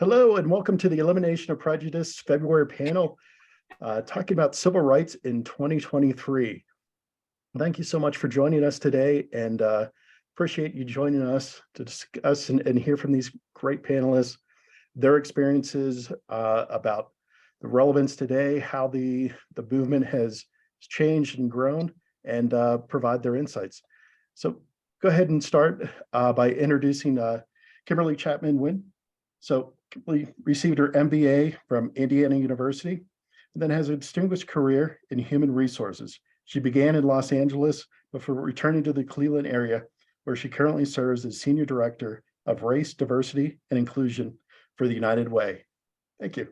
Hello, and welcome to the Elimination of Prejudice February panel, talking about civil rights in 2023. Thank you so much for joining us today, and appreciate you joining us to discuss and hear from these great panelists, their experiences about the relevance today, how the movement has changed and grown, and provide their insights. So go ahead and start by introducing Kimberly Chapman-Wynn. So Kimberly received her MBA from Indiana University and then has a distinguished career in human resources. She began in Los Angeles before returning to the Cleveland area, where she currently serves as Senior Director of Race, Diversity, and Inclusion for the United Way. Thank you.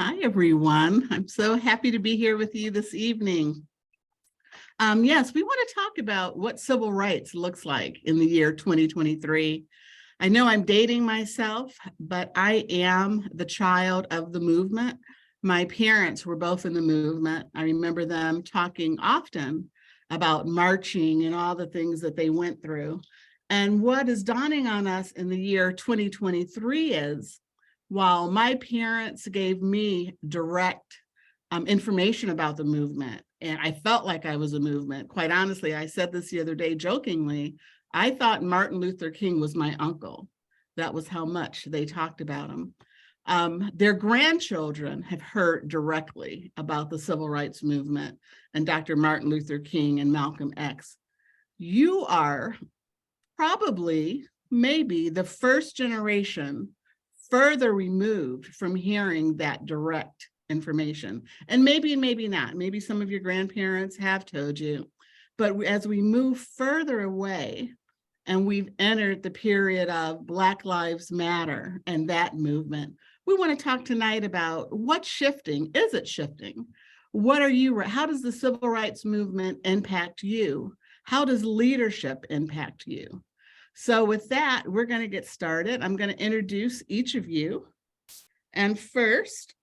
Hi, everyone. I'm so happy to be here with you this evening. Yes, we want to talk about what civil rights looks like in the year 2023. I know I'm dating myself, but I am the child of the movement. My parents were both in the movement. I remember them talking often about marching and all the things that they went through. And what is dawning on us in the year 2023 is, while my parents gave me direct information about the movement, and I felt like I was a movement, quite honestly, I said this the other day jokingly, I thought Martin Luther King was my uncle. That was how much they talked about him. Their grandchildren have heard directly about the civil rights movement and Dr. Martin Luther King and Malcolm X. You are probably, maybe, the first generation further removed from hearing that direct information. And maybe not. Maybe some of your grandparents have told you. But as we move further away, and we've entered the period of Black Lives Matter and that movement, we want to talk tonight about what's shifting. Is it shifting? How does the civil rights movement impact you? How does leadership impact you? So with that, we're going to get started. I'm going to introduce each of you. And first,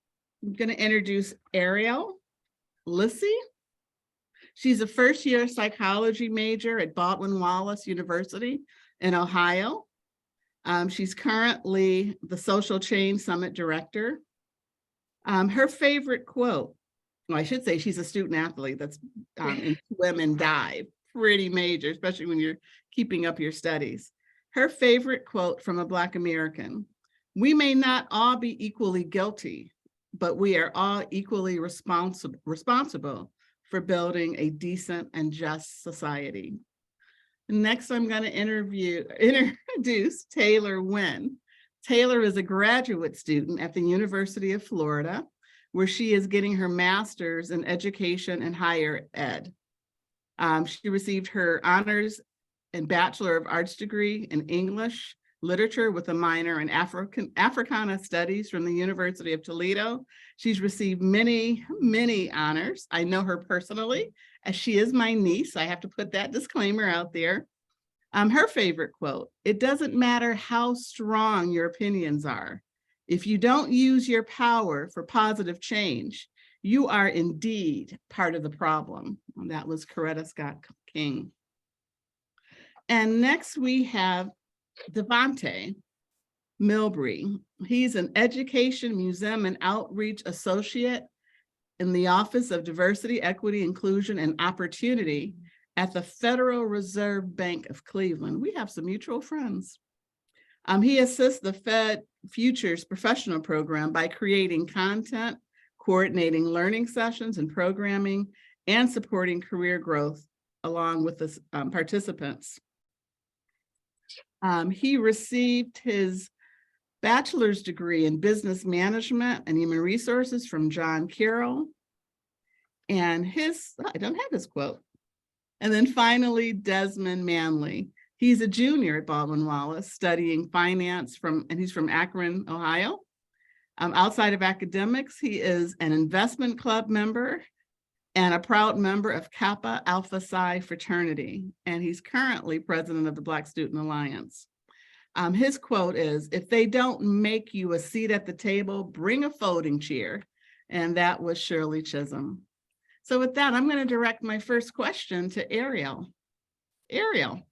I'm going to introduce Ariel Lissy. She's a first-year psychology major at Baldwin-Wallace University in Ohio. She's currently the Social Change Summit Director. Her favorite quote, well, I should say she's a student athlete that's in swim and dive, pretty major, especially when you're keeping up your studies. Her favorite quote from a Black American: "We may not all be equally guilty, but we are all equally responsible for building a decent and just society." Next, I'm going to introduce Taylor Wynn. Taylor is a graduate student at the University of Florida, where she is getting her master's in education and higher ed. She received her honors and Bachelor of Arts degree in English literature with a minor in Africana Studies from the University of Toledo. She's received many, many honors. I know her personally, as she is my niece. I have to put that disclaimer out there. Her favorite quote: "It doesn't matter how strong your opinions are. If you don't use your power for positive change, you are indeed part of the problem." And that was Coretta Scott King. And next we have Devontae Milbury. He's an Education, Museum, and Outreach Associate in the Office of Diversity, Equity, Inclusion, and Opportunity at the Federal Reserve Bank of Cleveland. We have some mutual friends. He assists the Fed Futures Professional Program by creating content, coordinating learning sessions and programming, and supporting career growth along with the participants. He received his bachelor's degree in business management and human resources from John Carroll. And I don't have his quote. And then finally, Desmond Manley. He's a junior at Baldwin-Wallace studying finance and he's from Akron, Ohio. Outside of academics, he is an investment club member and a proud member of Kappa Alpha Psi fraternity. And he's currently president of the Black Student Alliance. His quote is, "If they don't make you a seat at the table, bring a folding chair." And that was Shirley Chisholm. So with that, I'm going to direct my first question to Ariel. Ariel,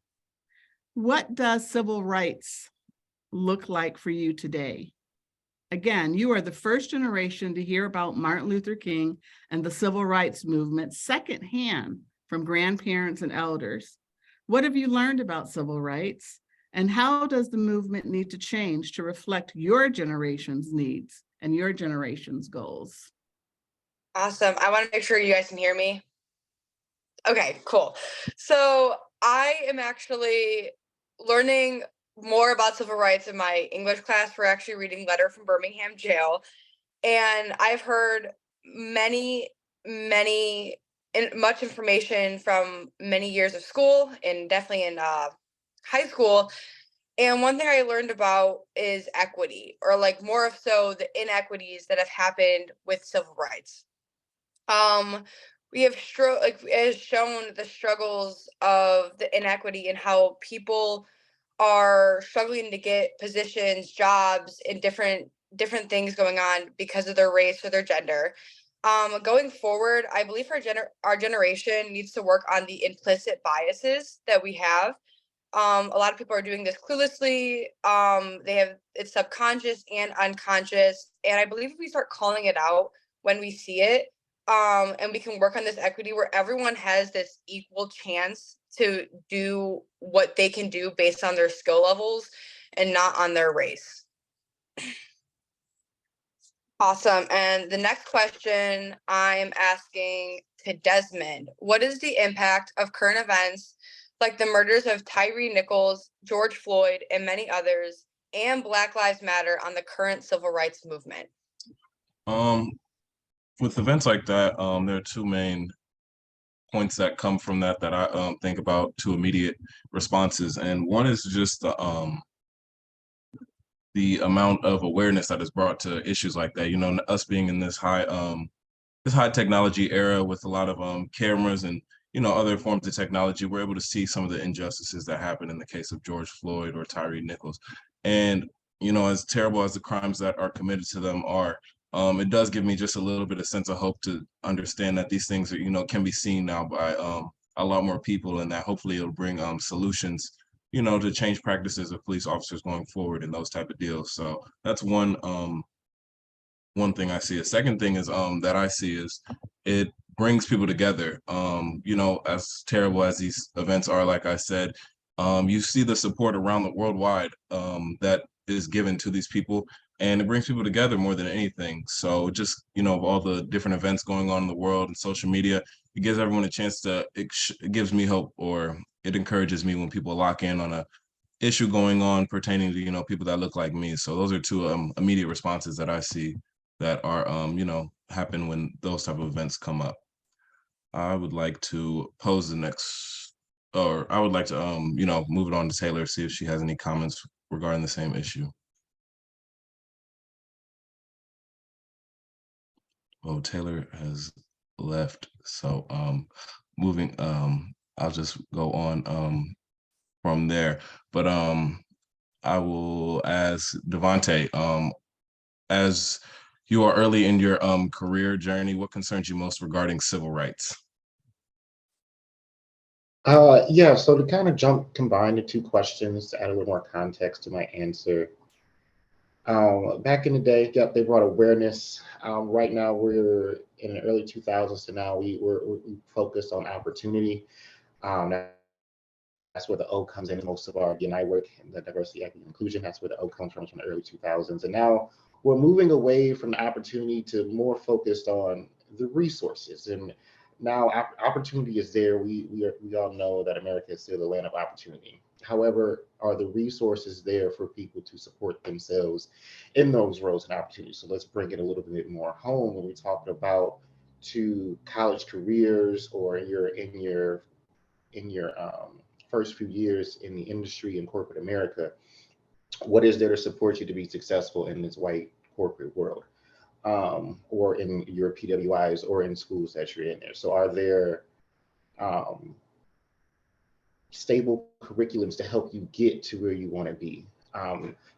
what does civil rights look like for you today? Again, you are the first generation to hear about Martin Luther King and the civil rights movement secondhand from grandparents and elders. What have you learned about civil rights? And how does the movement need to change to reflect your generation's needs and your generation's goals? Awesome. I want to make sure you guys can hear me. Okay, cool. So I am actually learning more about civil rights in my English class. We're actually reading Letter from Birmingham Jail. And I've heard many, and much information from many years of school and definitely in high school. And one thing I learned about is equity, or like more of so the inequities that have happened with civil rights. Um, we have like it has shown the struggles of the inequity and how people are struggling to get positions, jobs, and different things going on because of their race or their gender. Going forward, I believe our generation needs to work on the implicit biases that we have. A lot of people are doing this cluelessly. They have it's subconscious and unconscious, and I believe if we start calling it out when we see it, and we can work on this equity where everyone has this equal chance to do what they can do based on their skill levels and not on their race. Awesome. And the next question I'm asking to Desmond: what is the impact of current events like the murders of Tyree Nichols, George Floyd, and many others, and Black Lives Matter on the current civil rights movement? With events like that, there are two main points that come from that I think about, two immediate responses, and one is just the amount of awareness that is brought to issues like that. You know, us being in this high technology era with a lot of cameras and other forms of technology, we're able to see some of the injustices that happen in the case of George Floyd or Tyree Nichols. And as terrible as the crimes that are committed to them are, it does give me just a little bit of sense of hope to understand that these things are, can be seen now by a lot more people, and that hopefully it'll bring solutions, to change practices of police officers going forward and those type of deals. So that's one thing I see. A second thing is that I see is it brings people together. As terrible as these events are, like I said, you see the support around the worldwide that is given to these people, and it brings people together more than anything. So just of all the different events going on in the world and social media, it gives everyone a chance to. It gives me hope, or it encourages me when people lock in on a issue going on pertaining to people that look like me. So those are two immediate responses that I see that are happen when those type of events come up. I would like to pose the next, or I would like to move it on to Taylor, see if she has any comments regarding the same issue. Oh, Taylor has left, so moving I'll just go on from there. But I will ask Devontae, as you are early in your career journey, what concerns you most regarding civil rights? Yeah, so to kind of combine the two questions to add a little more context to my answer. Back in the day, yep, they brought awareness. Right now, we're in the early 2000s, so now we focused on opportunity. That's where the O comes in. Most of our DNI work, the diversity, equity, and inclusion, that's where the O comes from the early 2000s. And now we're moving away from the opportunity to more focused on the resources. And now opportunity is there. We all know that America is still the land of opportunity. However, are the resources there for people to support themselves in those roles and opportunities? So let's bring it a little bit more home when we talk about to college careers, or in your first few years in the industry in corporate America. What is there to support you to be successful in this white corporate world, or in your PWIs, or in schools that you're in there? So are there stable curriculums to help you get to where you want to be?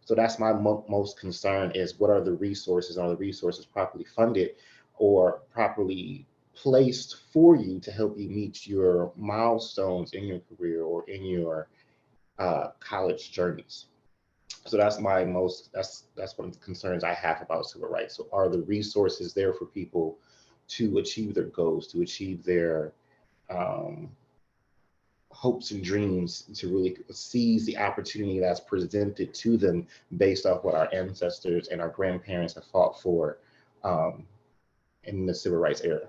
So that's my most concern, is what are the resources? Are the resources properly funded or properly placed for you to help you meet your milestones in your career or in your college journeys? So that's one of the concerns I have about civil rights. So are the resources there for people to achieve their goals, to achieve their um, hopes and dreams, to really seize the opportunity that's presented to them based off what our ancestors and our grandparents have fought for um, in the civil rights era.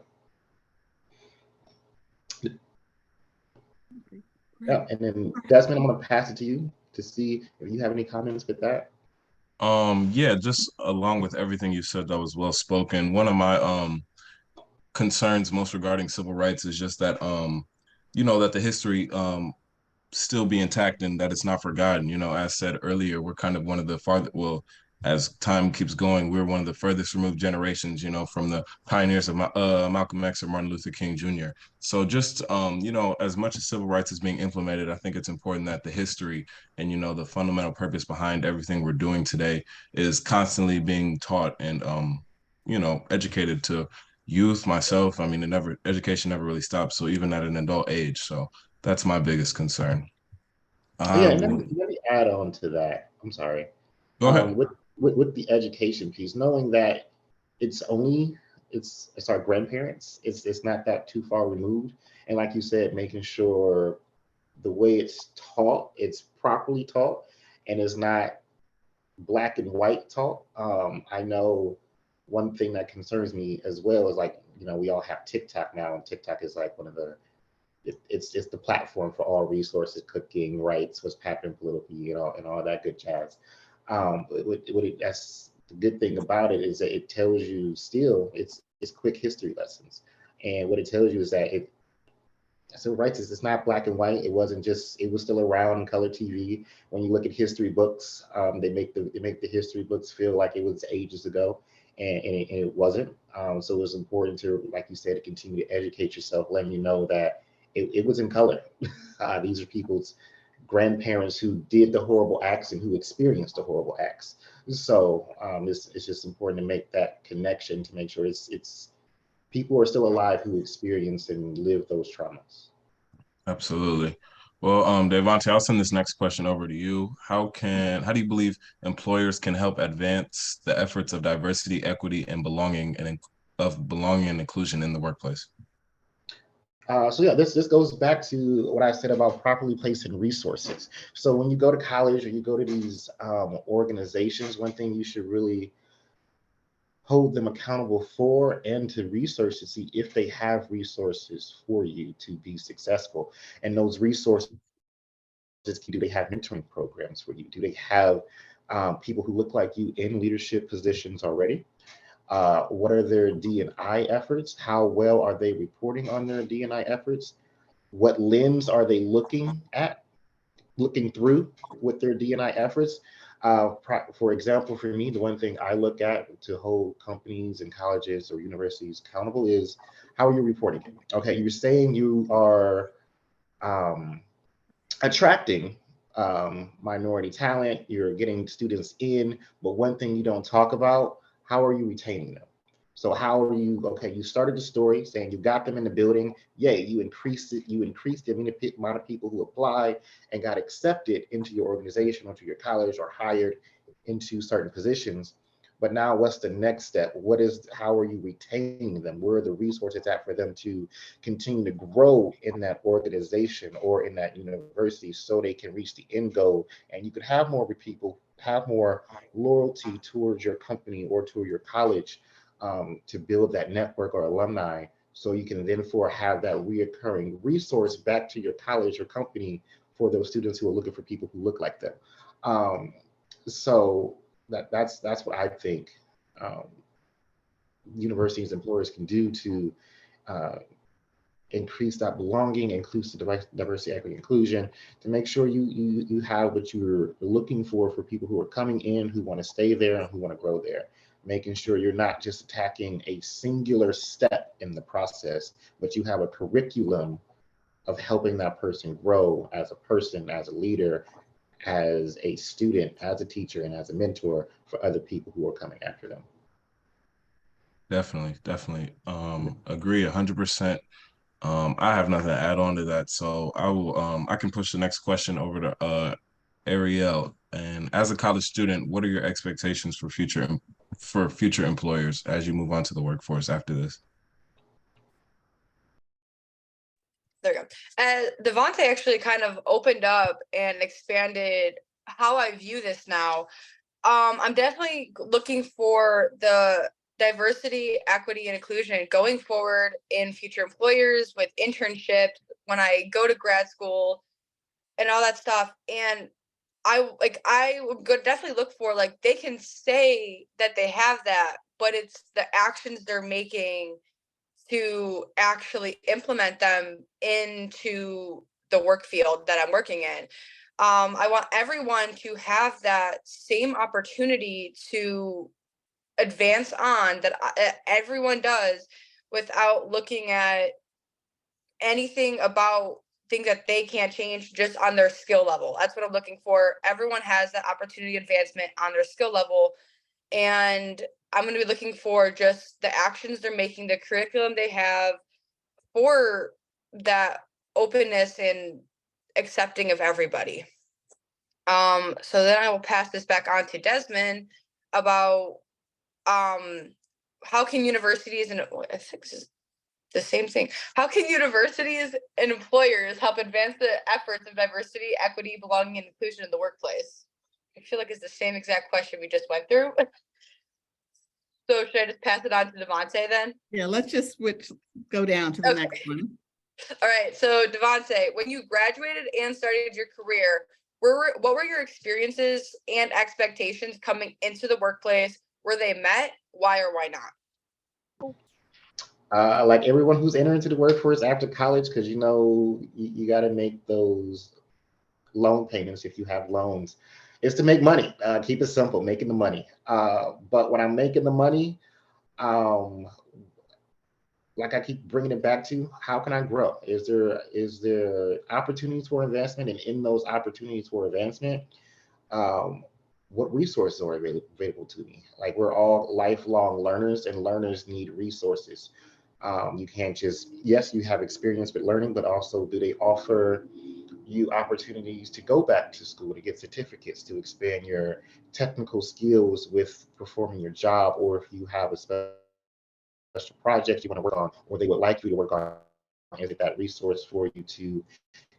Great. Yeah, and then Desmond, I'm going to pass it to you to see if you have any comments with that. Yeah, just along with everything you said, that was well spoken. One of my concerns most regarding civil rights is just that that the history still be intact and that it's not forgotten. As said earlier, we're kind of one of the well, as time keeps going, we're one of the furthest removed generations, from the pioneers of Malcolm X or Martin Luther King Jr. So just, as much as civil rights is being implemented, I think it's important that the history and, the fundamental purpose behind everything we're doing today is constantly being taught and, educated to youth, myself. I mean, education never really stops. So even at an adult age. So that's my biggest concern. Yeah, and let me add on to that. I'm sorry. Go ahead. With the education piece, knowing that it's only it's our grandparents, it's not that too far removed, and like you said, making sure the way it's taught, it's properly taught, and it's not black and white taught. I know one thing that concerns me as well is, like, we all have TikTok now, and TikTok is like one of the it's the platform for all resources, cooking, rights, what's happening politically, and all that good jazz. That's the good thing about it, is that it tells you, still, it's quick history lessons, and what it tells you is that civil rights is, it's not black and white. It wasn't just, it was still around in color TV. When you look at history books, they make the history books feel like it was ages ago, and it wasn't. So it was important to, like you said, to continue to educate yourself, letting you know that it was in color. These are people's grandparents who did the horrible acts and who experienced the horrible acts. So it's just important to make that connection, to make sure it's people are still alive who experienced and lived those traumas. Absolutely. Well, Devontae, I'll send this next question over to you. How do you believe employers can help advance the efforts of diversity, equity, and belonging and inclusion in the workplace? So yeah, this goes back to what I said about properly placing resources. So when you go to college or you go to these organizations, one thing you should really hold them accountable for, and to research to see if they have resources for you to be successful. And those resources, do they have mentoring programs for you? Do they have people who look like you in leadership positions already? What are their D&I efforts? How well are they reporting on their D&I efforts? What lens are they looking through with their D&I efforts? For example, for me, the one thing I look at to hold companies and colleges or universities accountable is, how are you reporting? Okay, you're saying you are um, attracting minority talent, you're getting students in, but one thing you don't talk about, how are you retaining them? So how are you, okay, you started the story saying you got them in the building, yay, you increased the amount of people who apply and got accepted into your organization, onto your college, or hired into certain positions. But now what's the next step? How are you retaining them? Where are the resources at for them to continue to grow in that organization or in that university, so they can reach the end goal, and you could have more people have more loyalty towards your company or to your college, to build that network or alumni, so you can then have that reoccurring resource back to your college or company for those students who are looking for people who look like them. Um, so that's what I think um, universities, employers can do to uh, increase that belonging, inclusive diversity, equity, inclusion, to make sure you have what you're looking for people who are coming in, who want to stay there and who want to grow there. Making sure you're not just attacking a singular step in the process, but you have a curriculum of helping that person grow as a person, as a leader, as a student, as a teacher, and as a mentor for other people who are coming after them. Definitely, definitely. Agree 100%. I have nothing to add on to that. So I can push the next question over to Ariel. And as a college student, what are your expectations for future employers as you move on to the workforce after this? There you go. Devontae actually kind of opened up and expanded how I view this now. I'm definitely looking for the diversity, equity, and inclusion going forward in future employers with internships when I go to grad school and all that stuff. And I would definitely look for, like, they can say that they have that, but it's the actions they're making to actually implement them into the work field that I'm working in. I want everyone to have that same opportunity to advance on that everyone does, without looking at anything about things that they can't change just on their skill level. That's what I'm looking for. Everyone has that opportunity advancement on their skill level. And I'm going to be looking for just the actions they're making, the curriculum they have for that openness and accepting of everybody. So then I will pass this back on to Desmond about how can universities, and I think this is the same thing. How can universities and employers help advance the efforts of diversity, equity, belonging, and inclusion in the workplace? I feel like it's the same exact question we just went through. So should I just pass it on to Devontae then? Yeah, let's just go down to the Okay. next one. All right. So Devontae, when you graduated and started your career, what were your experiences and expectations coming into the workplace? Were they met? Why or why not? Like everyone who's entering into the workforce after college, because you got to make those loan payments if you have loans, is to make money. Keep it simple, making the money. But when I'm making the money, um, like I keep bringing it back to, how can I grow? Is there opportunities for investment, and in those opportunities for advancement, what resources are available to me? Like, we're all lifelong learners, and learners need resources. You can't just, yes, you have experience with learning, but also, do they offer you opportunities to go back to school to get certificates to expand your technical skills with performing your job? Or if you have a special project you want to work on, or they would like you to work on, is it that resource for you to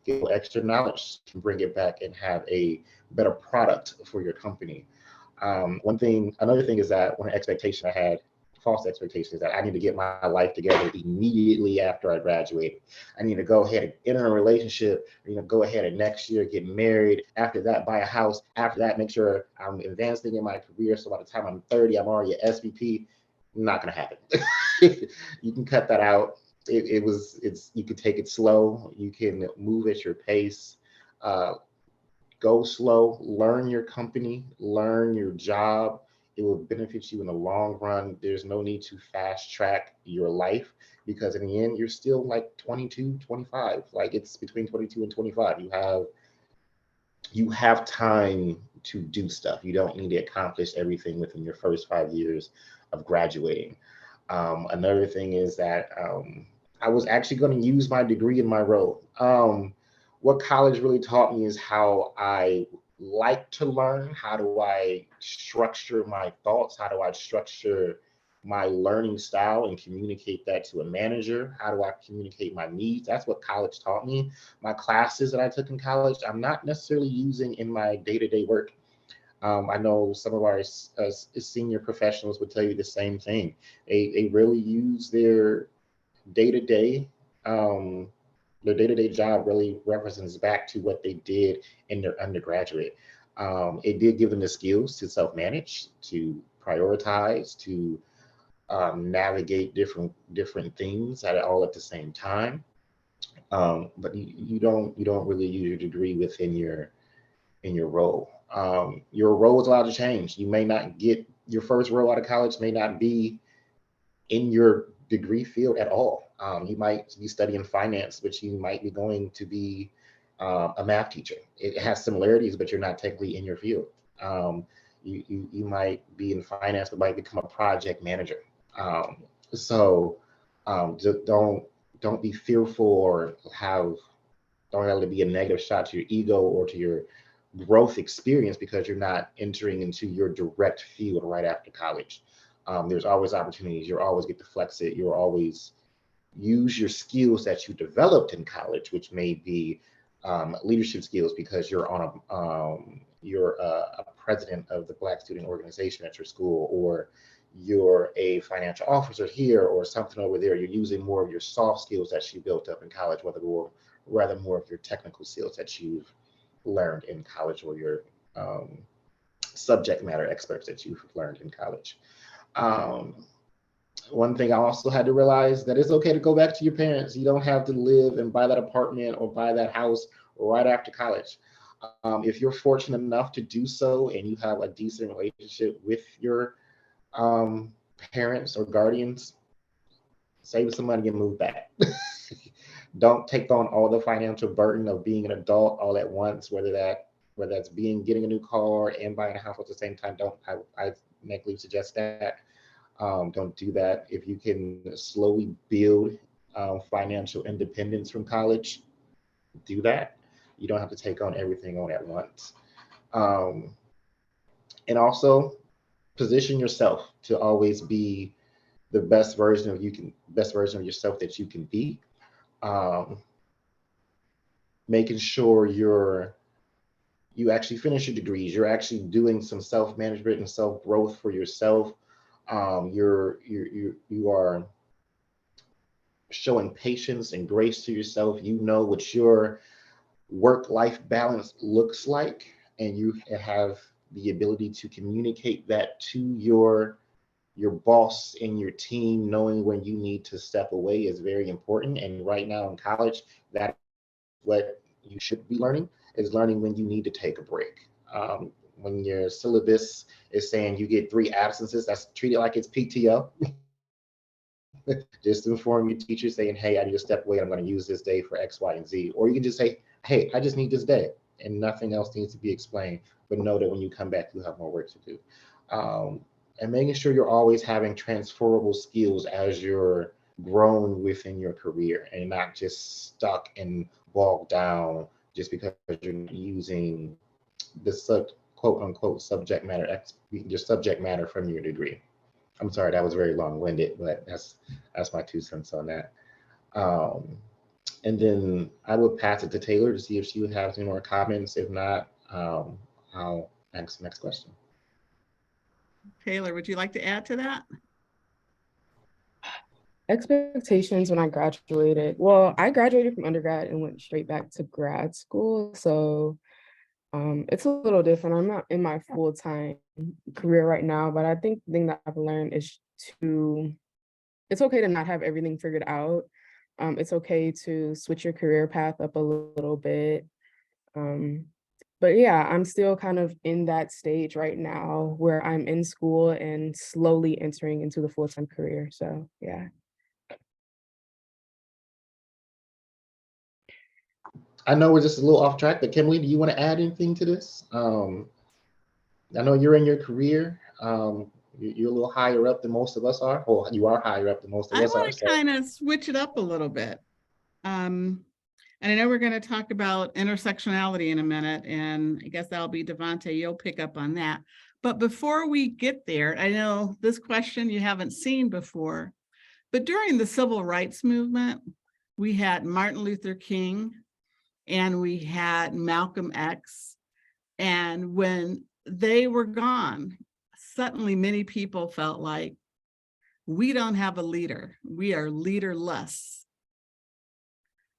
get extra knowledge, to bring it back and have a better product for your company? Another thing is that one expectation I had, false expectation, is that I need to get my life together immediately after I graduated. I need to go ahead and enter a relationship, go ahead and next year get married. After that, buy a house. After that, make sure I'm advancing in my career, so by the time I'm 30, I'm already an SVP. Not going to happen. You can cut that out. You can take it slow. You can move at your pace. Go slow, learn your company, learn your job. It will benefit you in the long run. There's no need to fast track your life, because in the end, you're still like 22, 25. Like, it's between 22 and 25. You have time to do stuff. You don't need to accomplish everything within your first 5 years of graduating. Another thing is that I was actually going to use my degree in my role. What college really taught me is how I like to learn. How do I structure my thoughts? How do I structure my learning style and communicate that to a manager? How do I communicate my needs? That's what college taught me. My classes that I took in college, I'm not necessarily using in my day-to-day work. I know some of our senior professionals would tell you the same thing. They really use day-to-day, um, their day-to-day job really represents back to what they did in their undergraduate. It did give them the skills to self-manage, to prioritize, to navigate different things all at the same time. But you don't really use your degree within your role. Your role is allowed to change. You may not get your first role out of college, may not be in your degree field at all. You might be studying finance, but you might be going to be a math teacher. It has similarities, but you're not technically in your field. You might be in finance, but might become a project manager. So just don't be fearful, or don't let it be a negative shot to your ego or to your growth experience because you're not entering into your direct field right after college. There's always opportunities. You'll always get to flex it. You'll always use your skills that you developed in college, which may be leadership skills because you're on a president of the Black Student Organization at your school, or you're a financial officer here, or something over there. You're using more of your soft skills that you built up in college, rather more of your technical skills that you've learned in college, or your subject matter experts that you've learned in college. One thing I also had to realize that it's okay to go back to your parents. You don't have to live and buy that apartment or buy that house right after college. If you're fortunate enough to do so and you have a decent relationship with your parents or guardians, save some money and move back. Don't take on all the financial burden of being an adult all at once, whether that's getting a new car and buying a house at the same time. I negatively suggest that. Don't do that. If you can slowly build financial independence from college, do that. You don't have to take on everything on at once. And also position yourself to always be the best version of yourself that you can be. Making sure you actually finish your degrees. You're actually doing some self-management and self-growth for yourself. You are showing patience and grace to yourself. You know what your work-life balance looks like, and you have the ability to communicate that to your boss and your team. Knowing when you need to step away is very important. And right now in college, that's what you should be learning, is learning when you need to take a break. When your syllabus is saying you get 3 absences, that's treated like it's PTO. Just inform your teacher saying, hey, I need to step away. I'm going to use this day for X, Y, and Z. Or you can just say, hey, I just need this day, and nothing else needs to be explained. But know that when you come back, you have more work to do. And making sure you're always having transferable skills as you're growing within your career, and not just stuck and bogged down just because you're using the quote unquote subject matter from your degree. I'm sorry, that was very long-winded, but that's my 2 cents on that. And then I would pass it to Taylor to see if she would have any more comments. If not, I'll ask the next question. Taylor, would you like to add to that? Expectations when I graduated. Well, I graduated from undergrad and went straight back to grad school. So it's a little different. I'm not in my full-time career right now, but I think the thing that I've learned is it's okay to not have everything figured out. It's okay to switch your career path up a little bit. But yeah, I'm still kind of in that stage right now where I'm in school and slowly entering into the full-time career. So yeah. I know we're just a little off track, but Kimberly, do you want to add anything to this? I know you're in your career. You're a little higher up than most of us are. Well, you are higher up than most of I us are. want to kind of switch it up a little bit. And I know we're going to talk about intersectionality in a minute, and I guess that'll be Devontae. You'll pick up on that. But before we get there, I know this question you haven't seen before, but during the civil rights movement, we had Martin Luther King and we had Malcolm X. And when they were gone, suddenly many people felt like we don't have a leader. We are leaderless.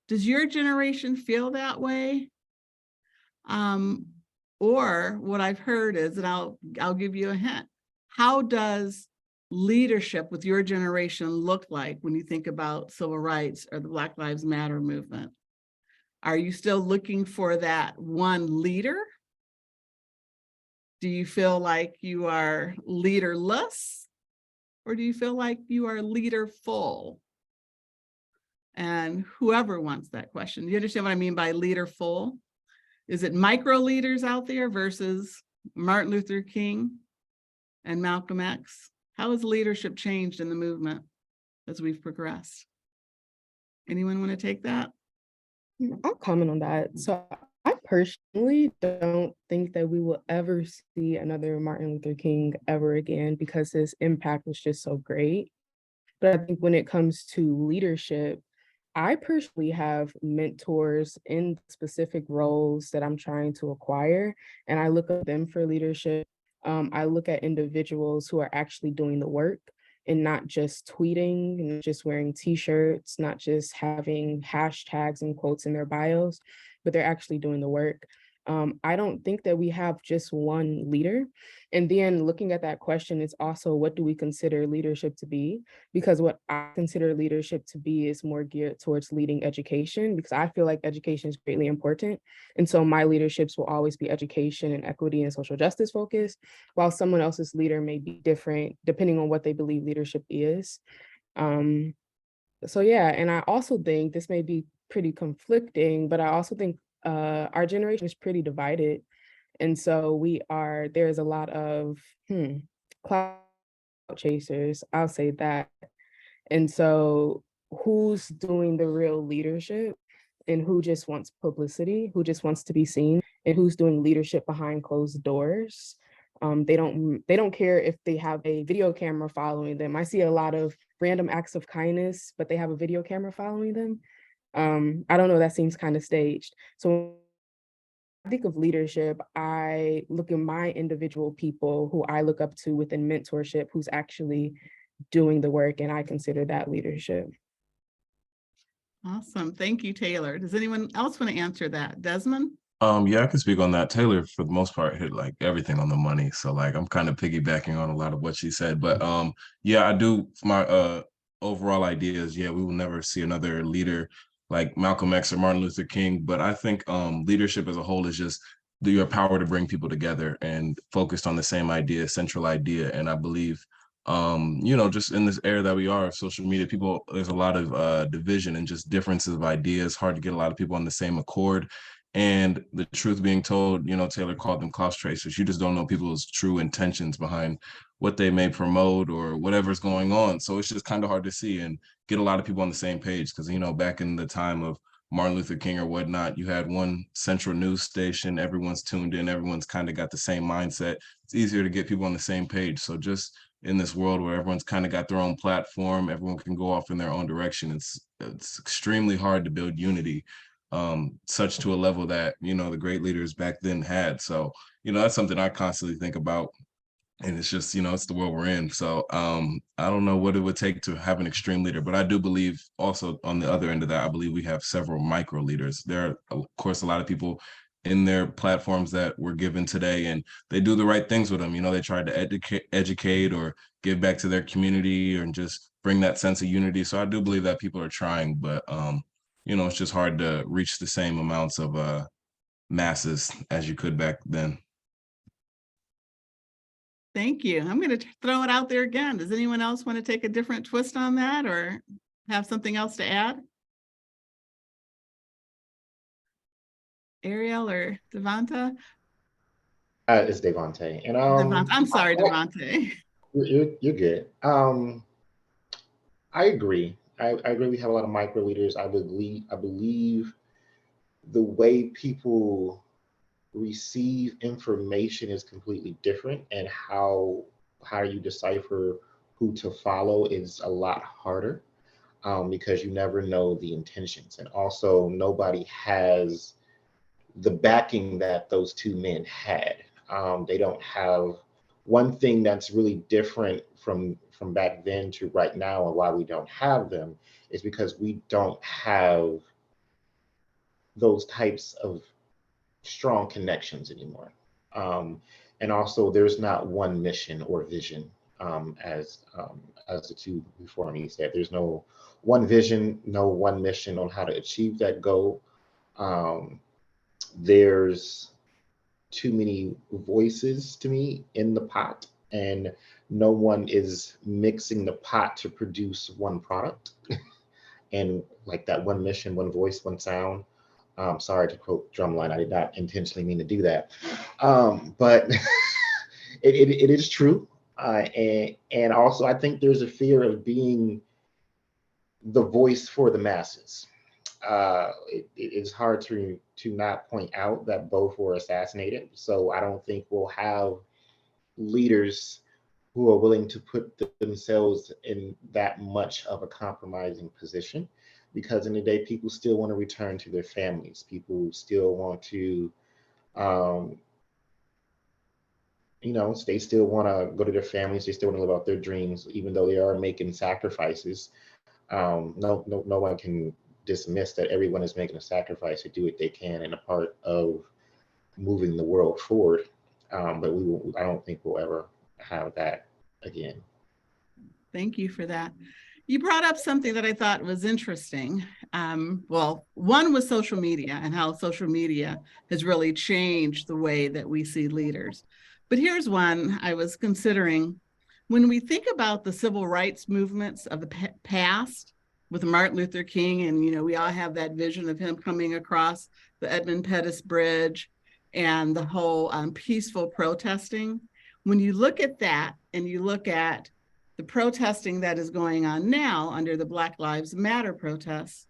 Does your generation feel that way? Or what I've heard is, and I'll give you a hint, how does leadership with your generation look like when you think about civil rights or the Black Lives Matter movement? Are you still looking for that one leader? Do you feel like you are leaderless? Or do you feel like you are leaderful? And whoever wants that question, do you understand what I mean by leaderful? Is it micro leaders out there versus Martin Luther King and Malcolm X? How has leadership changed in the movement as we've progressed? Anyone want to take that? I'll comment on that. So I personally don't think that we will ever see another Martin Luther King ever again because his impact was just so great. But I think when it comes to leadership, I personally have mentors in specific roles that I'm trying to acquire, and I look at them for leadership. I look at individuals who are actually doing the work and not just tweeting, and just wearing t-shirts, not just having hashtags and quotes in their bios, but they're actually doing the work. I don't think that we have just one leader. And then looking at that question is also, what do we consider leadership to be? Because what I consider leadership to be is more geared towards leading education, because I feel like education is greatly important. And so my leaderships will always be education and equity and social justice focused, while someone else's leader may be different depending on what they believe leadership is. Um, so yeah, and I also think this may be pretty conflicting, but I also think our generation is pretty divided. And so there's a lot of cloud chasers, I'll say that. And so who's doing the real leadership and who just wants publicity, who just wants to be seen, and who's doing leadership behind closed doors. They don't care if they have a video camera following them. I see a lot of random acts of kindness, but they have a video camera following them. I don't know, that seems kind of staged. So I think of leadership, I look at my individual people who I look up to within mentorship, who's actually doing the work, and I consider that leadership. Awesome. Thank you, Taylor. Does anyone else want to answer that? Desmond? Yeah, I can speak on that. Taylor, for the most part, hit like everything on the money. So like I'm kind of piggybacking on a lot of what she said. But yeah, I do my overall idea is, yeah, we will never see another leader like Malcolm X or Martin Luther King. But I think leadership as a whole is just your power to bring people together and focused on the same idea, central idea. And I believe just in this era that we are of social media, there's a lot of division and just differences of ideas, hard to get a lot of people on the same accord. And the truth being told, Taylor called them cost tracers. You just don't know people's true intentions behind what they may promote or whatever's going on. So it's just kind of hard to see and get a lot of people on the same page. Because, back in the time of Martin Luther King or whatnot, you had one central news station, everyone's tuned in, everyone's kind of got the same mindset. It's easier to get people on the same page. So just in this world where everyone's kind of got their own platform, everyone can go off in their own direction. It's extremely hard to build unity such to a level that the great leaders back then had. So that's something I constantly think about, and it's just it's the world we're in. So I don't know what it would take to have an extreme leader, but I do believe also on the other end of that, I believe we have several micro leaders. There are of course a lot of people in their platforms that were given today, and they do the right things with them. They tried to educate or give back to their community and just bring that sense of unity. So I do believe that people are trying, but it's just hard to reach the same amounts of masses as you could back then. Thank you. I'm going to throw it out there again. Does anyone else want to take a different twist on that or have something else to add? Ariel or Devonta? It's Devontae. And I'm sorry, Devonta. you're good. I agree. I agree. We have a lot of micro leaders. I believe the way people receive information is completely different, and how you decipher who to follow is a lot harder, because you never know the intentions, and also nobody has the backing that those two men had. They don't have one thing that's really different from back then to right now, and why we don't have them is because we don't have those types of strong connections anymore. And also, there's not one mission or vision, as the two before me said. There's no one vision, no one mission on how to achieve that goal. There's too many voices to me in the pot, and no one is mixing the pot to produce one product. And like that one mission, one voice, one sound. Sorry to quote Drumline, I did not intentionally mean to do that. But it is true. And also, I think there's a fear of being the voice for the masses. it is hard to not point out that both were assassinated. So I don't think we'll have leaders who are willing to put themselves in that much of a compromising position, because in the day, people still want to return to their families. People still want to, um, they still want to go to their families. They still want to live out their dreams, even though they are making sacrifices. No one can dismiss that everyone is making a sacrifice to do what they can and a part of moving the world forward. But I don't think we'll ever have that again. Thank you for that. You brought up something that I thought was interesting. Well, one was social media and how social media has really changed the way that we see leaders. But here's one I was considering. When we think about the civil rights movements of the past with Martin Luther King, and we all have that vision of him coming across the Edmund Pettus Bridge and the whole peaceful protesting. When you look at that and you look at the protesting that is going on now under the Black Lives Matter protests,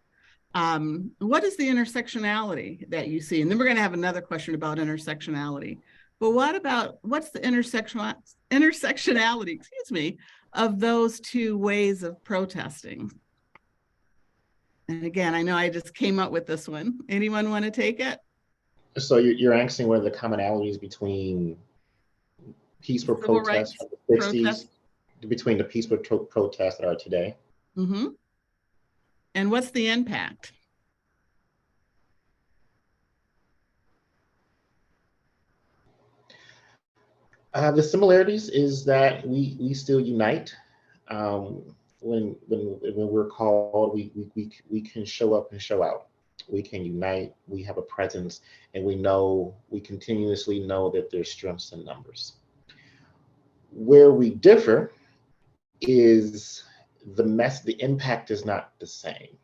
what is the intersectionality that you see? And then we're going to have another question about intersectionality. But what's the intersectionality, excuse me, of those two ways of protesting? And again, I know I just came up with this one. Anyone want to take it? So you're asking what are the commonalities between peaceful Civil protests rights from the 60s, protest. between the peaceful protests that are today? Mm-hmm. And what's the impact? The similarities is that we still unite. When we're called, we can show up and show out. We can unite. We have a presence, and we continuously know that there's strengths in numbers. Where we differ is the impact is not the same.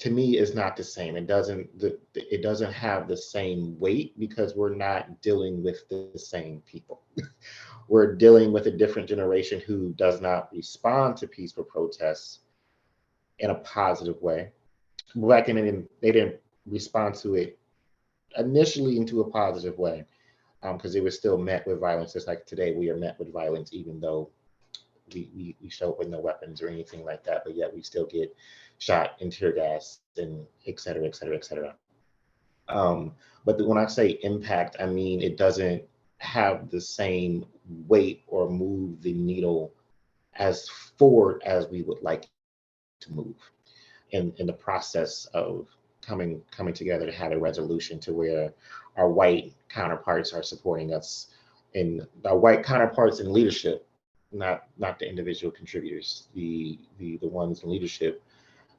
To me, is not the same. It doesn't have the same weight because we're not dealing with the same people. We're dealing with a different generation who does not respond to peaceful protests in a positive way. Back then, they didn't respond to it initially into a positive way, because they were still met with violence. Just like today, we are met with violence, even though we show up with no weapons or anything like that, but yet we still get shot and tear gas and et cetera, et cetera, et cetera. But when I say impact, I mean it doesn't have the same weight or move the needle as forward as we would like to move in the process of coming together to have a resolution to where our white counterparts are supporting us, and our white counterparts in leadership, not the individual contributors. The ones in leadership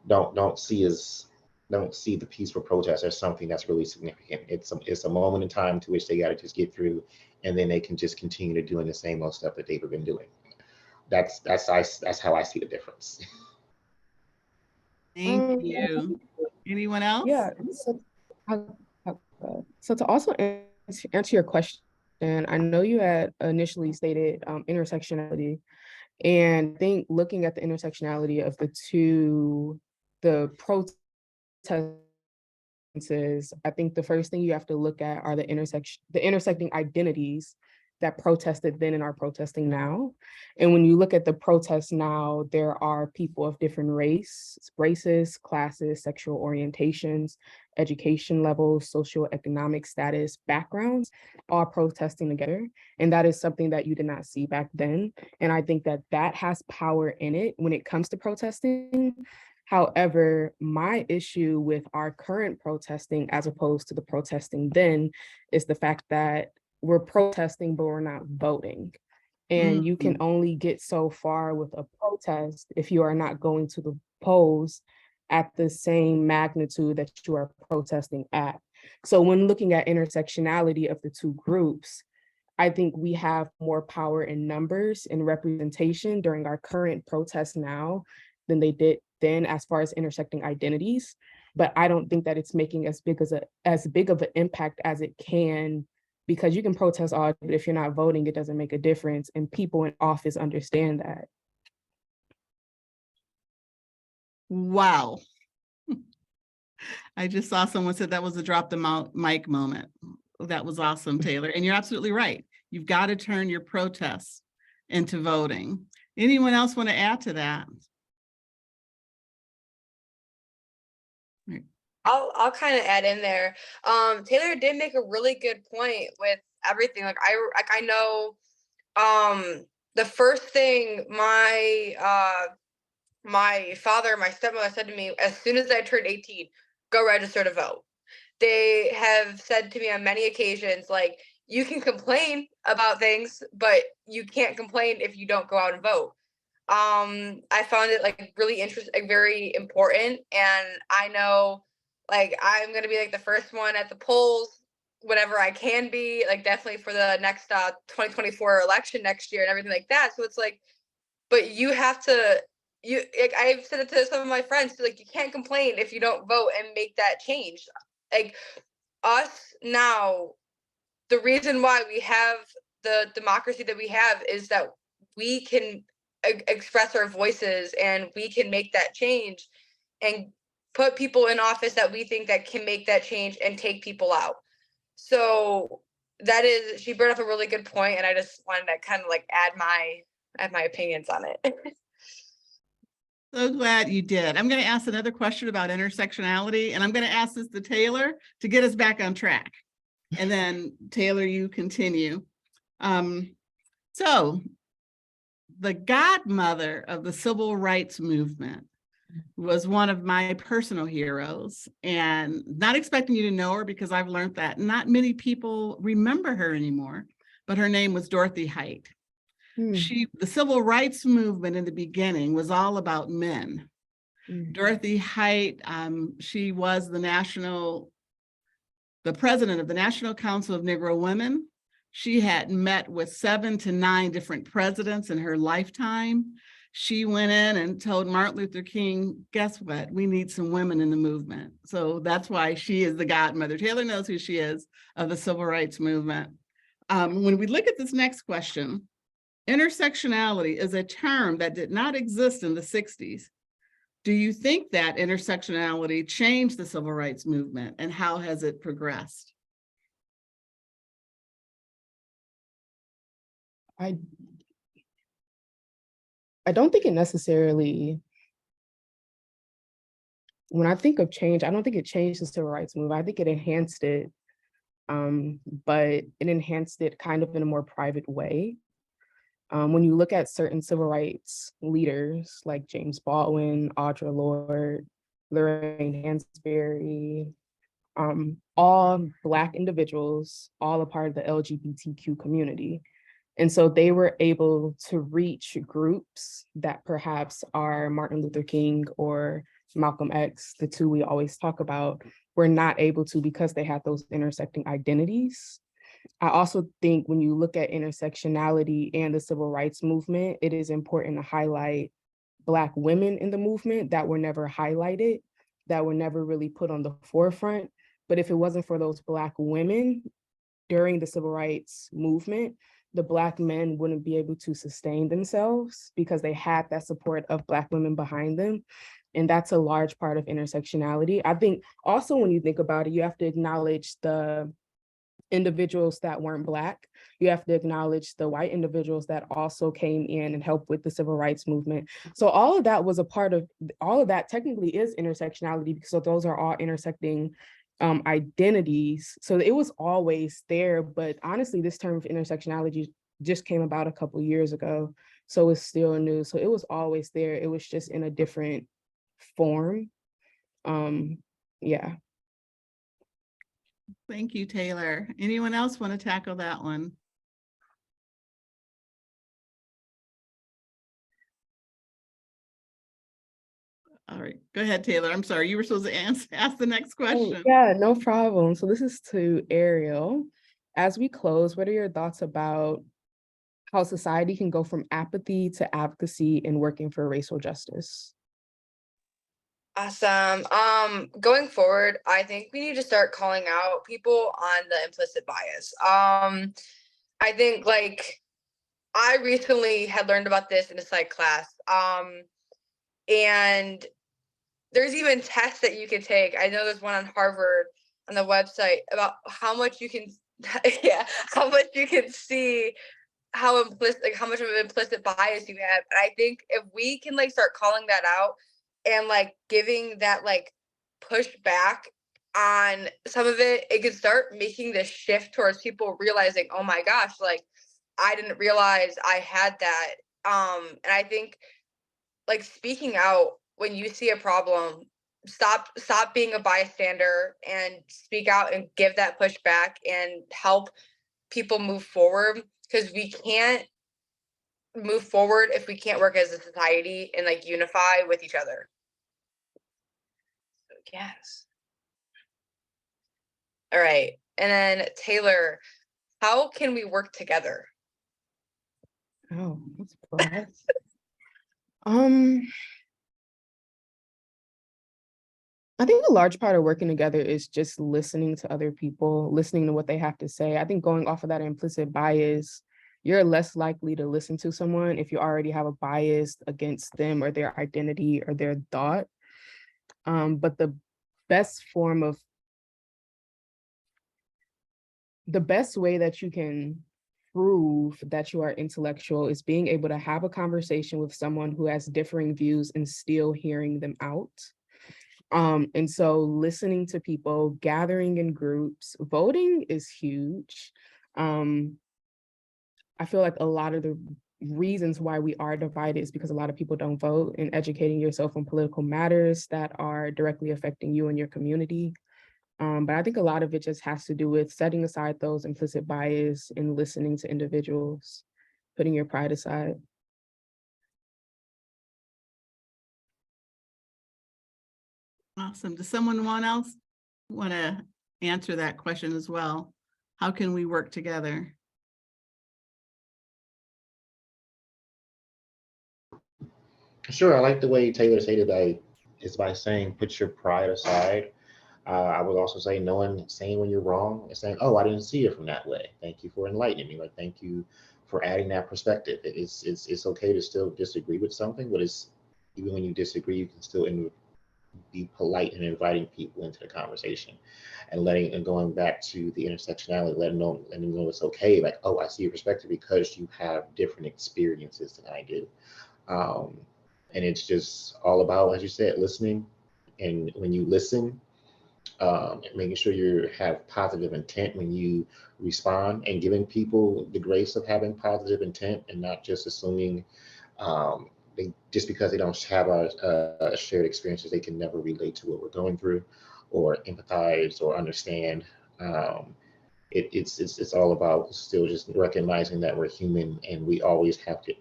don't see the peaceful protest as something that's really significant. It's a moment in time to which they got to just get through, and then they can just continue to doing the same old stuff that they've been doing. That's how I see the difference. Thank you. Anyone else? Yeah. So to also answer your question, I know you had initially stated intersectionality, and I think looking at the intersectionality of the protests, I think the first thing you have to look at are the intersecting identities that protested then and are protesting now. And when you look at the protests now, there are people of different races, classes, sexual orientations, education levels, socioeconomic status, backgrounds, all protesting together. And that is something that you did not see back then. And I think that has power in it when it comes to protesting. However, my issue with our current protesting as opposed to the protesting then is the fact that we're protesting, but we're not voting. And you can only get so far with a protest if you are not going to the polls at the same magnitude that you are protesting at. So when looking at intersectionality of the two groups, I think we have more power in numbers and representation during our current protests now than they did then as far as intersecting identities. But I don't think that it's making as big of an impact as it can, because you can protest all, but if you're not voting, it doesn't make a difference. And people in office understand that. Wow. I just saw someone said that was a drop the mic moment. That was awesome, Taylor. And you're absolutely right. You've got to turn your protests into voting. Anyone else want to add to that? I'll kind of add in there. Taylor did make a really good point with everything. Like I know the first thing my father, my stepmother said to me as soon as I turned 18, go register to vote. They have said to me on many occasions, like, you can complain about things, but you can't complain if you don't go out and vote. I found it like really interesting, like, very important. And I know like I'm gonna be like the first one at the polls whenever I can be, like definitely for the next 2024 election next year and everything like that. So it's like, but you have to, you like, I've said it to some of my friends too, like, you can't complain if you don't vote and make that change. Like, us now, the reason why we have the democracy that we have is that we can express our voices and we can make that change and put people in office that we think that can make that change and take people out. So that is, she brought up a really good point, and I just wanted to kind of like add my opinions on it. So glad you did. I'm going to ask another question about intersectionality, and I'm going to ask this to Taylor to get us back on track. And then Taylor, you continue. So the godmother of the civil rights movement was one of my personal heroes, and not expecting you to know her because I've learned that not many people remember her anymore, but her name was Dorothy Height. The civil rights movement in the beginning was all about men. Dorothy Height, she was the president of the National Council of Negro Women. She had met with 7 to 9 different presidents in her lifetime. She went in and told Martin Luther King, guess what? We need some women in the movement. So that's why she is the godmother. Taylor knows who she is of the civil rights movement. When we look at this next question, intersectionality is a term that did not exist in the 60s. Do you think that intersectionality changed the civil rights movement, and how has it progressed? I don't think it necessarily, when I think of change, I don't think it changed the civil rights movement. I think it enhanced it, but it enhanced it kind of in a more private way. When you look at certain civil rights leaders like James Baldwin, Audre Lorde, Lorraine Hansberry, all Black individuals, all a part of the LGBTQ community. And so they were able to reach groups that perhaps are Martin Luther King or Malcolm X, the two we always talk about, were not able to because they had those intersecting identities. I also think when you look at intersectionality and the civil rights movement, it is important to highlight Black women in the movement that were never highlighted, that were never really put on the forefront. But if it wasn't for those Black women during the civil rights movement, the Black men wouldn't be able to sustain themselves because they had that support of Black women behind them. And that's a large part of intersectionality. I think also when you think about it, you have to acknowledge the individuals that weren't Black. You have to acknowledge the white individuals that also came in and helped with the civil rights movement. So all of that was a part of, all of that technically is intersectionality, because so those are all intersecting identities. So it was always there, but honestly, this term of intersectionality just came about a couple years ago. So it's still new. So it was always there. It was just in a different form. Yeah. Thank you, Taylor. Anyone else want to tackle that one? All right, go ahead, Taylor. I'm sorry, you were supposed to ask the next question. Oh, yeah, no problem. So this is to Ariel. As we close, what are your thoughts about how society can go from apathy to advocacy in working for racial justice? Awesome. Going forward, I think we need to start calling out people on the implicit bias. I think like I recently had learned about this in a psych class. And there's even tests that you can take. I know there's one on Harvard on the website about how much you can, yeah, how much you can see how implicit, like how much of an implicit bias you have. And I think if we can like start calling that out and like giving that like push back on some of it, it could start making this shift towards people realizing, oh my gosh, like I didn't realize I had that. And I think like speaking out when you see a problem, stop being a bystander and speak out and give that pushback and help people move forward, because we can't move forward if we can't work as a society and like unify with each other. So, yes. All right. And then Taylor, how can we work together? Oh, that's broad. Um, I think a large part of working together is just listening to other people, listening to what they have to say. I think going off of that implicit bias, you're less likely to listen to someone if you already have a bias against them or their identity or their thought. But the best way that you can prove that you are intellectual is being able to have a conversation with someone who has differing views and still hearing them out. And so listening to people, gathering in groups, voting is huge. I feel like a lot of the reasons why we are divided is because a lot of people don't vote, and educating yourself on political matters that are directly affecting you and your community. But I think a lot of it just has to do with setting aside those implicit bias and listening to individuals, putting your pride aside. Awesome. Does someone else want to answer that question as well? How can we work together? Sure, I like the way Taylor stated that is by saying put your pride aside. I would also say saying when you're wrong and saying, "Oh, I didn't see it from that way. Thank you for enlightening me. Like, thank you for adding that perspective." It's okay to still disagree with something, but it's even when you disagree, you can still be polite and inviting people into the conversation, and going back to the intersectionality, letting them know it's okay. Like, oh, I see your perspective because you have different experiences than I do. Um, and it's just all about, as you said, listening. And when you listen, making sure you have positive intent when you respond, and giving people the grace of having positive intent and not just assuming just because they don't have a shared experiences, they can never relate to what we're going through or empathize or understand. Um, it's all about still just recognizing that we're human and we always have to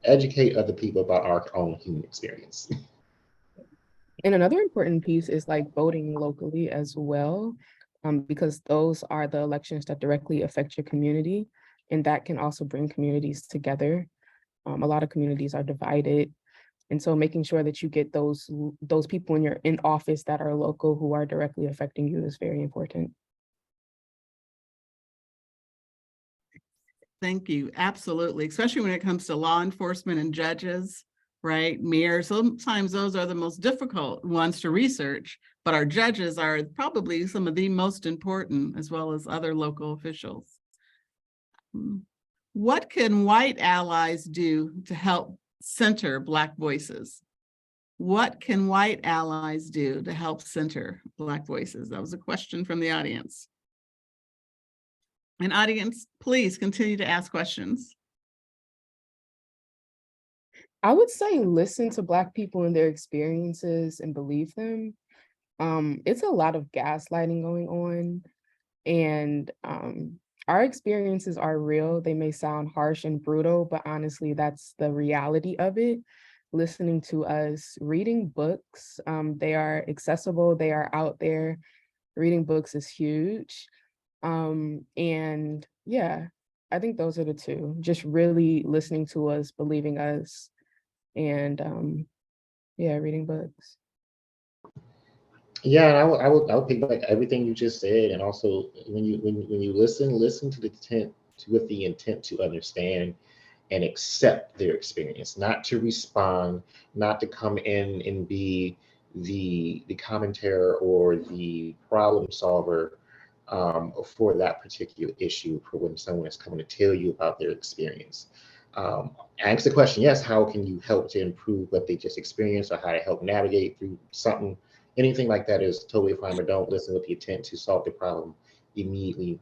educate other people about our own human experience. And another important piece is like voting locally as well, because those are the elections that directly affect your community. And that can also bring communities together. A lot of communities are divided. And so making sure that you get those people in office that are local who are directly affecting you is very important. Thank you. Absolutely. Especially when it comes to law enforcement and judges, right? Mayors, sometimes those are the most difficult ones to research, but our judges are probably some of the most important, as well as other local officials. What can white allies do to help center Black voices? What can white allies do to help center Black voices? That was a question from the audience. And audience, please continue to ask questions. I would say listen to Black people and their experiences and believe them. It's a lot of gaslighting going on, and our experiences are real. They may sound harsh and brutal, but honestly, that's the reality of it. Listening to us, reading books, they are accessible, they are out there. Reading books is huge. And yeah, I think those are the two. Just really listening to us, believing us, and yeah, reading books. Yeah, and I would pick back everything you just said, and also when you listen to the intent with the intent to understand, and accept their experience, not to respond, not to come in and be the commentator or the problem solver for that particular issue for when someone is coming to tell you about their experience. Ask the question, yes, how can you help to improve what they just experienced or how to help navigate through something? Anything like that is totally fine, but don't listen with the intent to solve the problem immediately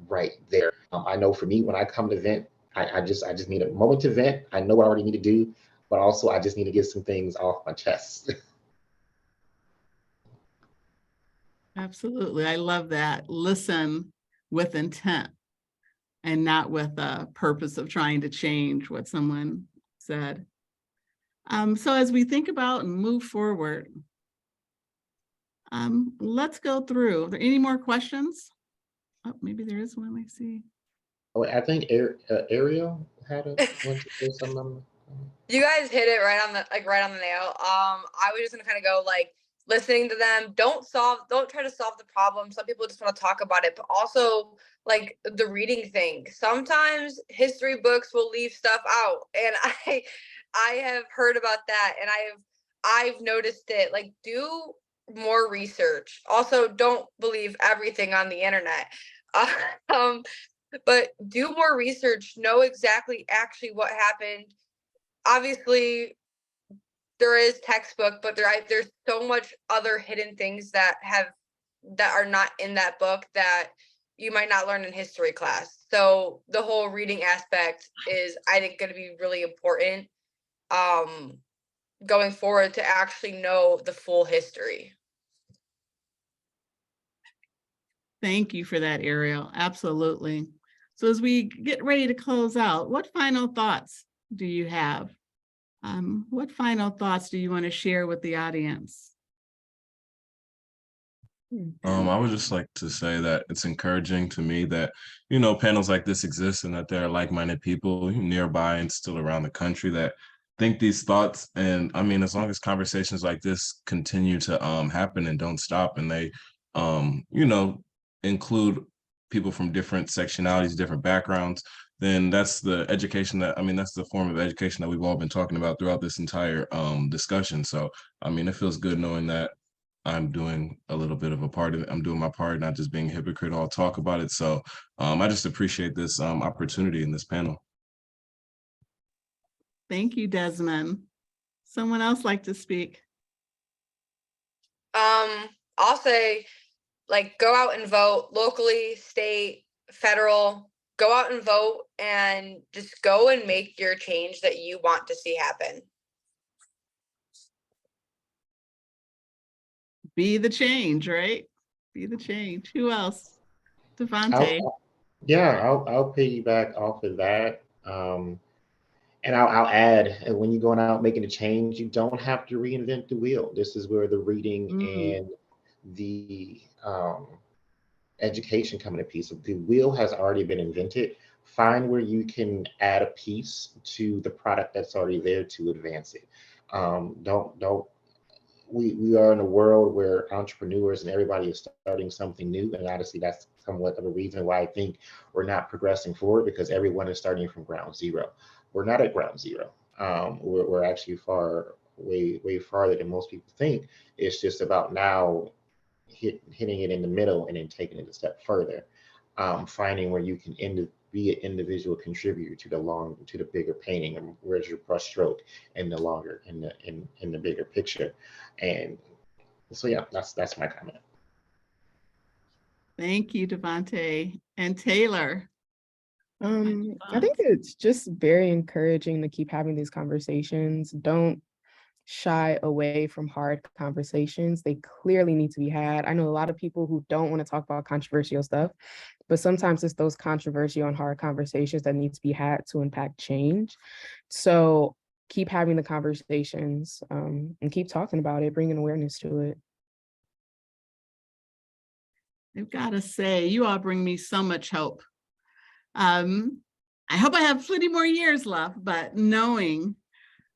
right there. I know for me, when I come to vent, I just need a moment to vent. I know what I already need to do, but also I just need to get some things off my chest. Absolutely. I love that. Listen with intent and not with a purpose of trying to change what someone said. So as we think about and move forward, let's go through. Are there any more questions? Oh, maybe there is one, I see. Oh, I think Ariel had a want to say something. You guys hit it right on the nail. I was just gonna kind of go like listening to them. Don't try to solve the problem. Some people just want to talk about it, but also like the reading thing. Sometimes history books will leave stuff out, and I have heard about that, and I've noticed it. Like, do more research. Also, don't believe everything on the internet. Um, but do more research. Know exactly actually what happened. Obviously there is textbook, but there's so much other hidden things that are not in that book that you might not learn in history class. So the whole reading aspect is, I think, going to be really important going forward to actually know the full history. Thank you for that, Ariel. Absolutely. So as we get ready to close out, what final thoughts do you have? What final thoughts do you want to share with the audience? I would just like to say that it's encouraging to me that, panels like this exist and that there are like-minded people nearby and still around the country that think these thoughts. And I mean, as long as conversations like this continue to happen and don't stop, and they, include people from different sectionalities, different backgrounds, then that's the education that's the form of education that we've all been talking about throughout this entire discussion. So, I mean, it feels good knowing that I'm doing a little bit of a part of it. I'm doing my part, not just being a hypocrite. I'll talk about it. So I just appreciate this opportunity in this panel. Thank you, Desmond. Someone else like to speak? I'll say, like, go out and vote locally, state, federal. Go out and vote and just go and make your change that you want to see happen. Be the change, right? Be the change. Who else? Devante. I'll piggyback off of that. And I'll add, when you're going out making a change, you don't have to reinvent the wheel. This is where the reading and the education come into piece. The wheel has already been invented. Find where you can add a piece to the product that's already there to advance it. We are in a world where entrepreneurs and everybody is starting something new, and honestly, that's somewhat of a reason why I think we're not progressing forward, because everyone is starting from ground zero. We're not at ground zero. We're actually way farther than most people think. It's just about now hitting it in the middle and then taking it a step further, finding where you can be an individual contributor to the bigger painting, and where's your brush stroke in the bigger picture. And so yeah, that's my comment. Thank you, Devante. And Taylor. I think it's just very encouraging to keep having these conversations. Don't shy away from hard conversations. They clearly need to be had. I know a lot of people who don't want to talk about controversial stuff, but sometimes it's those controversial and hard conversations that need to be had to impact change. So keep having the conversations and keep talking about it, bringing awareness to it. I've got to say, you all bring me so much hope. I hope I have plenty more years left, but knowing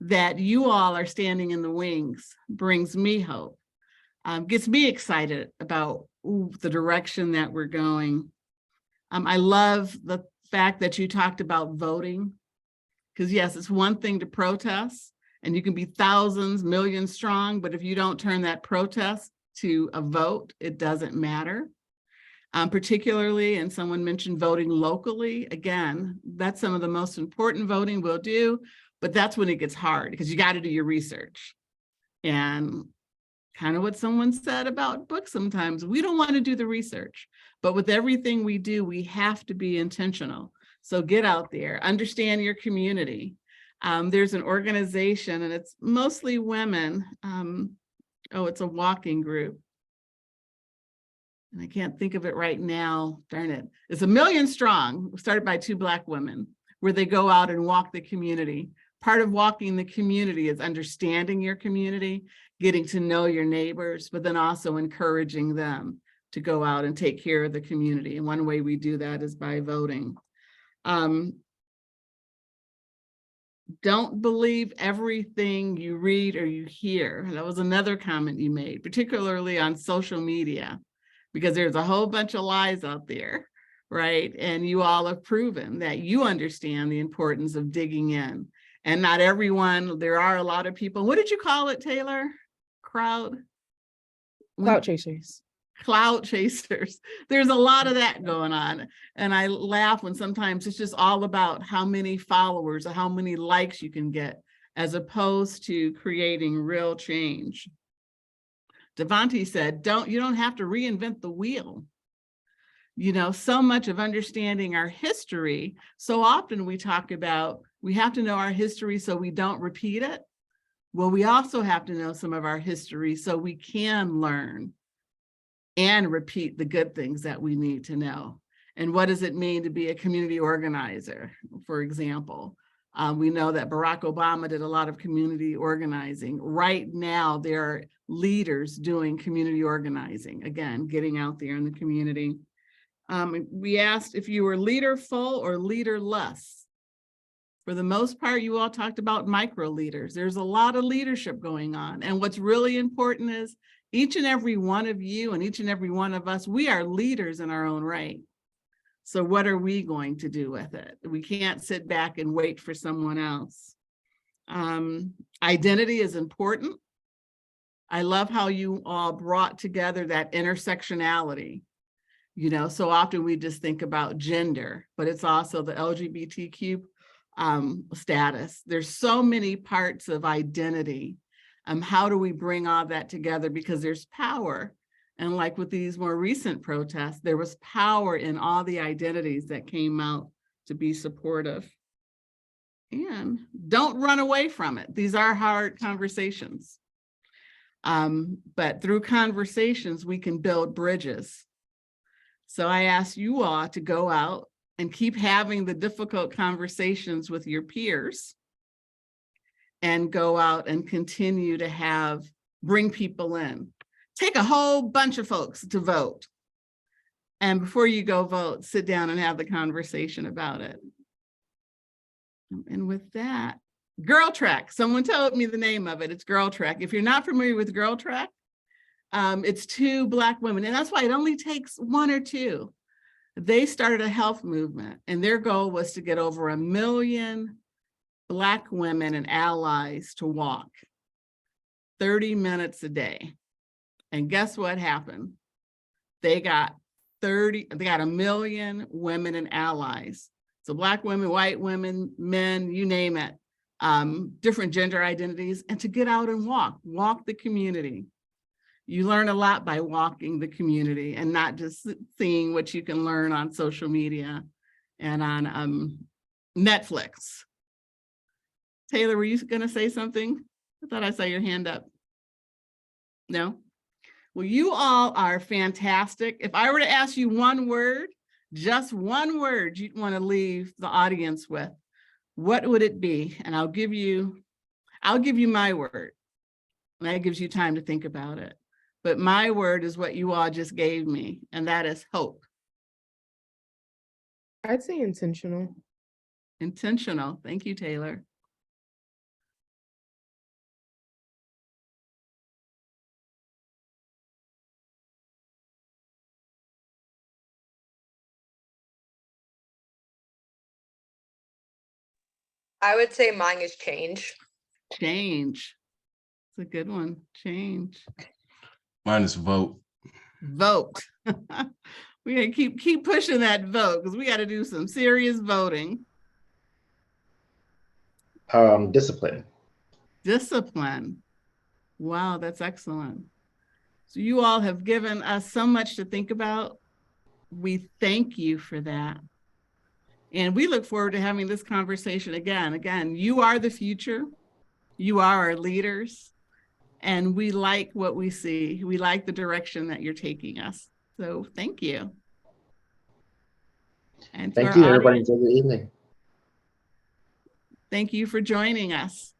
that you all are standing in the wings brings me hope, gets me excited about the direction that we're going. I love the fact that you talked about voting, because yes, it's one thing to protest and you can be thousands, millions strong, but if you don't turn that protest to a vote, it doesn't matter. Particularly, and someone mentioned voting locally. Again, that's some of the most important voting we'll do, but that's when it gets hard because you got to do your research. And kind of what someone said about books sometimes, we don't want to do the research, but with everything we do, we have to be intentional. So get out there, understand your community. There's an organization and it's mostly women. It's a walking group. And I can't think of it right now, darn it. It's 1 Million Strong, started by 2 Black women, where they go out and walk the community. Part of walking the community is understanding your community, getting to know your neighbors, but then also encouraging them to go out and take care of the community. And one way we do that is by voting. Don't believe everything you read or you hear. That was another comment you made, particularly on social media, because there's a whole bunch of lies out there, right? And you all have proven that you understand the importance of digging in. And not everyone, there are a lot of people. What did you call it, Taylor? Cloud chasers. Cloud chasers. There's a lot of that going on. And I laugh when sometimes it's just all about how many followers or how many likes you can get, as opposed to creating real change. Devontae said, you don't have to reinvent the wheel. You know, so much of understanding our history, so often we talk about, we have to know our history so we don't repeat it. Well, we also have to know some of our history so we can learn and repeat the good things that we need to know. And what does it mean to be a community organizer, for example? We know that Barack Obama did a lot of community organizing. Right now, there are leaders doing community organizing, again, getting out there in the community. We asked if you were leaderful or leaderless. For the most part, you all talked about micro leaders. There's a lot of leadership going on. And what's really important is each and every one of you and each and every one of us, we are leaders in our own right. So what are we going to do with it? We can't sit back and wait for someone else. Identity is important. I love how you all brought together that intersectionality. You know, so often we just think about gender, but it's also the LGBTQ status. There's so many parts of identity. How do we bring all that together? Because there's power. And like with these more recent protests, there was power in all the identities that came out to be supportive. And don't run away from it. These are hard conversations. But through conversations, we can build bridges. So I ask you all to go out and keep having the difficult conversations with your peers and go out and continue to bring people in. Take a whole bunch of folks to vote. And before you go vote, sit down and have the conversation about it. And with that, Girl Track, someone told me the name of it. It's Girl Track. If you're not familiar with Girl Track, it's 2 Black women, and that's why it only takes 1 or 2. They started a health movement, and their goal was to get over 1 million Black women and allies to walk 30 minutes a day. And guess what happened? They got 1 million women and allies. So Black women, white women, men, you name it, different gender identities, and to get out and walk the community. You learn a lot by walking the community and not just seeing what you can learn on social media and on Netflix. Taylor, were you gonna say something? I thought I saw your hand up. No? Well, you all are fantastic. If I were to ask you one word, just one word you'd want to leave the audience with, what would it be? And I'll give you my word. And that gives you time to think about it. But my word is what you all just gave me, and that is hope. I'd say intentional. Intentional. Thank you, Taylor. I would say mine is change. Change. It's a good one. Change. Mine is vote. Vote. We gotta keep pushing that vote because we got to do some serious voting. Discipline. Discipline. Wow, that's excellent. So you all have given us so much to think about. We thank you for that. And we look forward to having this conversation again. Again, you are the future. You are our leaders. And we like what we see. We like the direction that you're taking us. So thank you. And Thank you, everybody. Enjoy your evening. thank you for joining us.